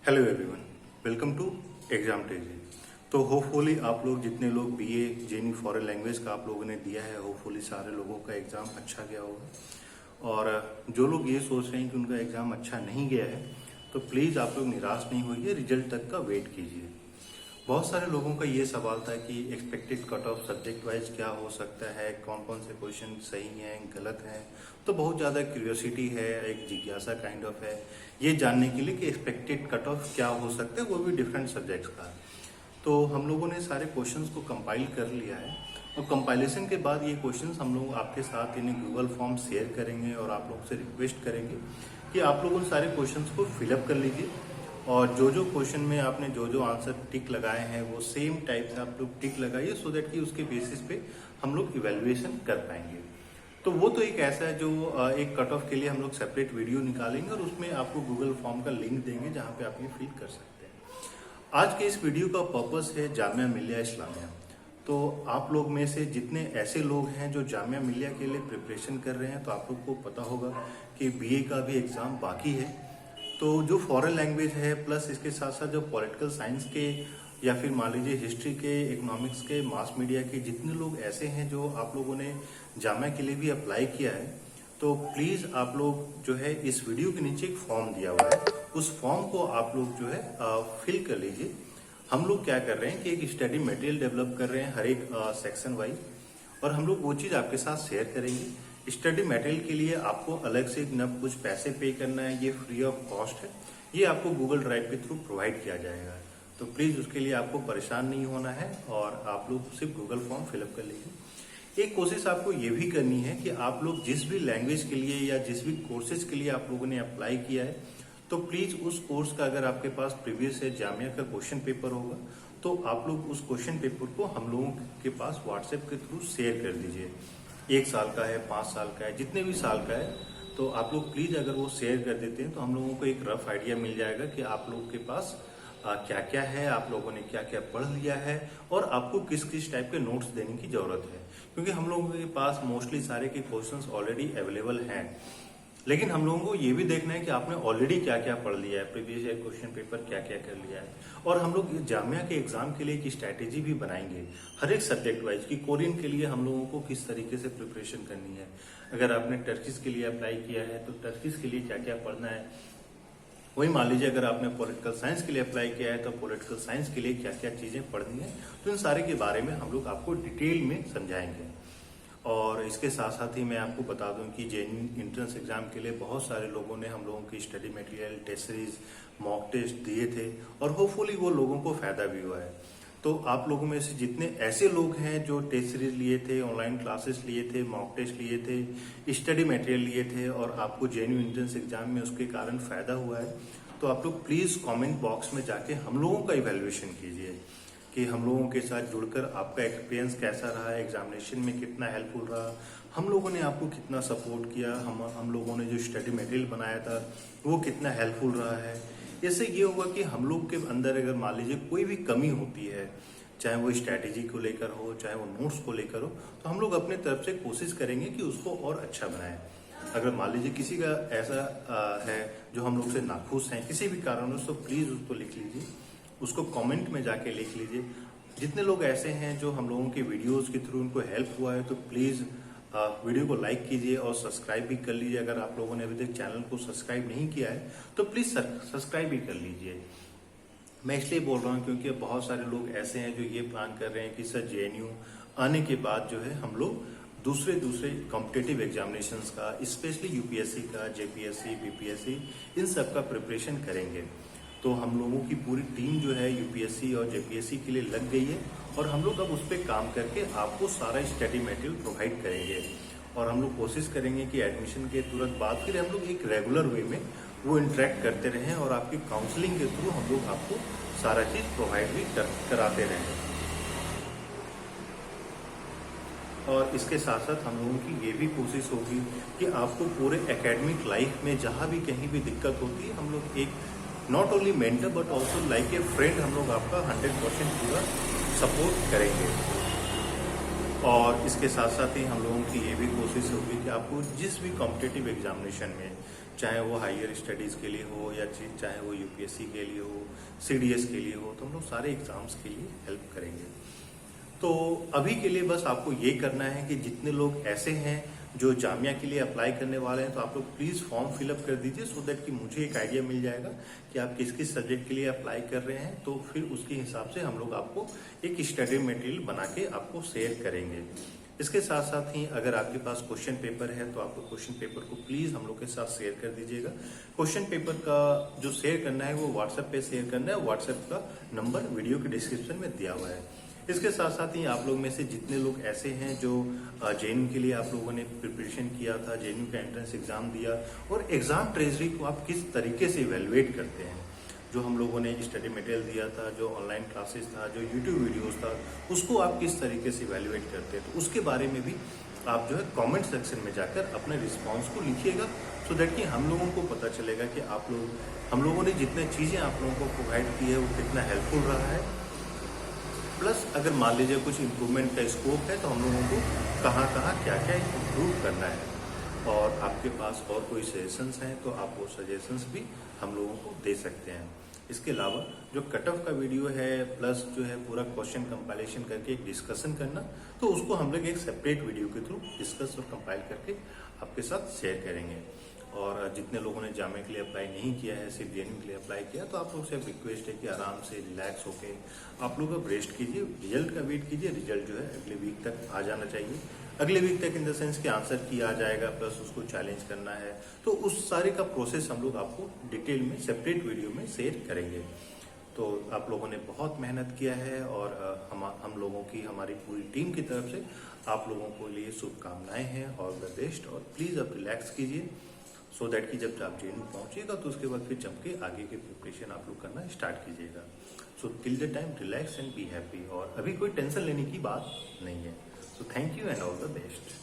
Hello everyone, welcome to exam टेजी। तो hopefully आप लोग जितने लोग बीए जेनी फॉरेन लैंग्वेज का आप लोगों ने दिया है, होपफुली सारे लोगों का एग्जाम अच्छा गया होगा। और जो लोग ये सोच रहे हैं कि उनका एग्जाम अच्छा नहीं गया है, तो प्लीज आप लोग निराश नहीं होइए, रिजल्ट तक का वेट कीजिए। बहुत सारे लोगों का ये सवाल था कि expected cut off subject wise क्या हो सकता है, कौन कौन से क्वेश्चन सही हैं, गलत हैं। तो बहुत ज़्यादा क्यूरियोसिटी है, एक जिज्ञासा काइंड ऑफ है ये जानने के लिए कि एक्सपेक्टेड कट ऑफ क्या हो सकता है, वो भी डिफरेंट सब्जेक्ट्स का। तो हम लोगों ने सारे क्वेश्चंस को कंपाइल कर लिया है और कंपाइलेशन के बाद ये क्वेश्चंस हम लोग आपके साथ इन्हें गूगल फॉर्म शेयर करेंगे और आप लोगों से रिक्वेस्ट करेंगे कि आप लोग उन सारे क्वेश्चंस को फिलअप कर लीजिए और जो जो क्वेश्चन में आपने जो जो आंसर टिक लगाए हैं वो सेम टाइप से आप लोग टिक लगाइए, सो दैट कि उसके बेसिस पे हम लोग इवेल्युएशन कर पाएंगे। तो वो तो एक ऐसा है जो एक कट ऑफ के लिए हम लोग सेपरेट वीडियो निकालेंगे और उसमें आपको गूगल फॉर्म का लिंक देंगे जहाँ पे आप ये फिल कर सकते हैं। आज के इस वीडियो का पर्पस है जामिया मिलिया इस्लामिया। तो आप लोग में से जितने ऐसे लोग हैं जो जामिया मिलिया के लिए प्रिपरेशन कर रहे हैं, तो आप लोग को पता होगा कि बीए का भी एग्जाम बाकी है। तो जो फॉरेन लैंग्वेज है प्लस इसके साथ साथ जो पॉलिटिकल साइंस के या फिर मान लीजिए हिस्ट्री के, इकोनॉमिक्स के, मास मीडिया के जितने लोग ऐसे हैं जो आप लोगों ने जामिया के लिए भी अप्लाई किया है, तो प्लीज आप लोग जो है इस वीडियो के नीचे एक फॉर्म दिया हुआ है, उस फॉर्म को आप लोग जो है फिल कर लीजिए। हम लोग क्या कर रहे हैं कि एक स्टडी मटेरियल डेवलप कर रहे हैं हर एक सेक्शन वाइज, और हम लोग वो चीज आपके साथ शेयर करेंगे। स्टडी मटेरियल के लिए आपको अलग से न कुछ पैसे पे करना है, ये फ्री ऑफ कॉस्ट है, ये आपको गूगल ड्राइव के थ्रू प्रोवाइड किया जाएगा। तो प्लीज उसके लिए आपको परेशान नहीं होना है और आप लोग सिर्फ गूगल फॉर्म फिलअप कर लीजिए। एक कोशिश आपको ये भी करनी है कि आप लोग जिस भी लैंग्वेज के लिए या जिस भी कोर्सेज के लिए आप लोगों ने अप्लाई किया है, तो प्लीज उस कोर्स का अगर आपके पास प्रीवियस है जामिया का क्वेश्चन पेपर होगा, तो आप लोग उस क्वेश्चन पेपर को हम लोगों के पास व्हाट्सएप के थ्रू शेयर कर दीजिए। 1 साल का है, 5 साल का है, जितने भी साल का है, तो आप लोग प्लीज अगर वो शेयर कर देते हैं तो हम लोगों को एक रफ आइडिया मिल जाएगा कि आप लोगों के पास क्या क्या है, आप लोगों ने क्या क्या पढ़ लिया है और आपको किस किस टाइप के नोट्स देने की जरूरत है। क्योंकि हम लोगों के पास मोस्टली सारे के क्वेश्चंस ऑलरेडी अवेलेबल हैं, लेकिन हम लोगों को ये भी देखना है कि आपने ऑलरेडी क्या क्या पढ़ लिया है, प्रीवियस ईयर क्वेश्चन पेपर क्या क्या कर लिया है। और हम लोग जामिया के एग्जाम के लिए एक स्ट्रैटेजी भी बनाएंगे हर एक सब्जेक्ट वाइज कि कोरियन के लिए हम लोगों को किस तरीके से प्रिपरेशन करनी है। अगर आपने टर्किश के लिए अप्लाई किया है तो टर्किश के लिए क्या क्या पढ़ना है। वही मान लीजिए अगर आपने पॉलिटिकल साइंस के लिए अप्लाई किया है तो पॉलिटिकल साइंस के लिए क्या क्या चीजें पढ़नी है। तो इन सारे के बारे में हम लोग आपको डिटेल में समझाएंगे। और इसके साथ साथ ही मैं आपको बता दूं कि जेईई एंट्रेंस एग्जाम के लिए बहुत सारे लोगों ने हम लोगों की study material, test series, mock test दिए थे और होपफुली वो लोगों को फायदा भी हुआ है। तो आप लोगों में से जितने ऐसे लोग हैं जो टेस्ट सीरीज लिए थे, ऑनलाइन क्लासेस लिए थे, मॉक टेस्ट लिए थे, स्टडी मटेरियल लिए थे और आपको जेईई एंट्रेंस एग्जाम में उसके कारण फायदा हुआ है, तो आप लोग प्लीज कमेंट बॉक्स में जाके हम लोगों का इवैल्यूएशन कीजिए कि हम लोगों के साथ जुड़कर आपका एक्सपीरियंस कैसा रहा, एग्जामिनेशन में कितना हेल्पफुल रहा, हम लोगों ने आपको कितना सपोर्ट किया, हम लोगों ने जो स्टडी मटेरियल बनाया था वो कितना हेल्पफुल रहा है। इससे ये होगा कि हम लोग के अंदर अगर मान लीजिए कोई भी कमी होती है, चाहे वो स्ट्रैटेजी को लेकर हो, चाहे वो नोट्स को लेकर हो, तो हम लोग अपने तरफ से कोशिश करेंगे कि उसको और अच्छा बनाएं। अगर मान लीजिए किसी का ऐसा है जो हम लोग से नाखुश हैं किसी भी कारणवश, तो प्लीज उसको लिख लीजिए, उसको कमेंट में जाके लिख लीजिए। जितने लोग ऐसे हैं जो हम लोगों के वीडियोस के थ्रू उनको हेल्प हुआ है, तो प्लीज वीडियो को लाइक कीजिए और सब्सक्राइब भी कर लीजिए। अगर आप लोगों ने अभी तक चैनल को सब्सक्राइब नहीं किया है तो प्लीज सब्सक्राइब भी कर लीजिए। मैं इसलिए बोल रहा हूँ क्योंकि बहुत सारे लोग ऐसे हैं जो ये प्लान कर रहे हैं कि सर जेएनयू आने के बाद जो है हम लोग दूसरे कॉम्पिटेटिव एग्जामिनेशंस का, स्पेशली यूपीएससी का, जेपीएससी, बीपीएससी, इन सब का प्रिपरेशन करेंगे। तो हम लोगों की पूरी टीम जो है यूपीएससी और जेपीएससी के लिए लग गई है और हम लोग अब उस पर काम करके आपको सारा स्टडी मटेरियल प्रोवाइड करेंगे। और हम लोग कोशिश करेंगे कि एडमिशन के तुरंत बाद फिर हम लोग एक रेगुलर वे में वो इंटरेक्ट करते रहें और आपकी काउंसलिंग के थ्रू हम लोग आपको सारा चीज प्रोवाइड भी कराते रहें। और इसके साथ साथ हम लोगों की ये भी कोशिश होगी कि आपको पूरे एकेडमिक लाइफ में जहां भी कहीं भी दिक्कत होती है, हम लोग एक not only mentor but also like a friend हम लोग आपका 100% पूरा सपोर्ट करेंगे। और इसके साथ साथ ही हम लोगों की ये भी कोशिश होगी कि आपको जिस भी कॉम्पिटेटिव एग्जामिनेशन में, चाहे वो हायर स्टडीज़ के लिए हो या चाहे वो यूपीएससी के लिए हो, सीडीएस के लिए हो, तो हम लोग सारे एग्जाम्स के लिए हेल्प करेंगे। तो अभी के लिए बस आपको ये करना है कि जितने लोग ऐसे हैं जो जामिया के लिए अप्लाई करने वाले हैं, तो आप लोग प्लीज़ फॉर्म फिलअप कर दीजिए, सो दैट कि मुझे एक आइडिया मिल जाएगा कि आप किस किस सब्जेक्ट के लिए अप्लाई कर रहे हैं। तो फिर उसके हिसाब से हम लोग आपको एक स्टडी मटेरियल बना के आपको शेयर करेंगे। इसके साथ साथ ही अगर आपके पास क्वेश्चन पेपर है तो आप लोग क्वेश्चन पेपर को प्लीज़ हम लोग के साथ शेयर कर दीजिएगा। क्वेश्चन पेपर का जो शेयर करना है वो व्हाट्सएप पे शेयर करना है। व्हाट्सएप का नंबर वीडियो के डिस्क्रिप्शन में दिया हुआ है। इसके साथ साथ ही आप लोग में से जितने लोग ऐसे हैं जो जेएनयू के लिए आप लोगों ने प्रिपरेशन किया था, जेएनयू का एंट्रेंस एग्जाम दिया, और एग्जाम ट्रेजरी को आप किस तरीके से इवेलुएट करते हैं, जो हम लोगों ने स्टडी मटेरियल दिया था, जो ऑनलाइन क्लासेस था, जो यूट्यूब वीडियोस था, उसको आप किस तरीके से इवेलुएट करते हैं, तो उसके बारे में भी आप जो है कमेंट सेक्शन में जाकर अपने रिस्पांस को लिखिएगा, सो दैट कि हम लोगों को पता चलेगा कि हम लोगों ने जितने चीज़ें आप लोगों को प्रोवाइड की है वो कितना हेल्पफुल रहा है। प्लस अगर मान लीजिए कुछ इम्प्रूवमेंट का स्कोप है तो हम लोगों को कहाँ कहाँ क्या क्या इम्प्रूव करना है, और आपके पास और कोई सजेशंस हैं तो आप वो सजेशंस भी हम लोगों को दे सकते हैं। इसके अलावा जो कट ऑफ का वीडियो है, प्लस जो है पूरा क्वेश्चन कंपाइलेशन करके एक डिस्कशन करना, तो उसको हम लोग एक सेपरेट वीडियो के थ्रू डिस्कस और कंपाइल करके आपके साथ शेयर करेंगे। और जितने लोगों ने जामिया के लिए अप्लाई नहीं किया है, सिर्फ जेएनयू के लिए अप्लाई किया, तो आप लोग से रिक्वेस्ट है कि आराम से रिलैक्स होके आप लोग अब रेस्ट कीजिए, रिजल्ट का वेट कीजिए। रिजल्ट जो है अगले वीक तक आ जाना चाहिए। अगले वीक तक इन द सेंस कि आंसर की आ जाएगा, प्लस उसको चैलेंज करना है, तो उस सारे का प्रोसेस हम लोग आपको डिटेल में सेपरेट वीडियो में शेयर करेंगे। तो आप लोगों ने बहुत मेहनत किया है, और हम लोगों की, हमारी पूरी टीम की तरफ से आप लोगों को लिए शुभकामनाएं हैं, ऑल द बेस्ट। और प्लीज़ अब रिलैक्स कीजिए, सो दैट कि जब आप जेएनयू पहुंचिएगा तो उसके बाद फिर जम के आगे के प्रिपरेशन आप लोग करना स्टार्ट कीजिएगा। So till the time relax and be happy, और अभी कोई टेंशन लेने की बात नहीं है। So thank you and all the best.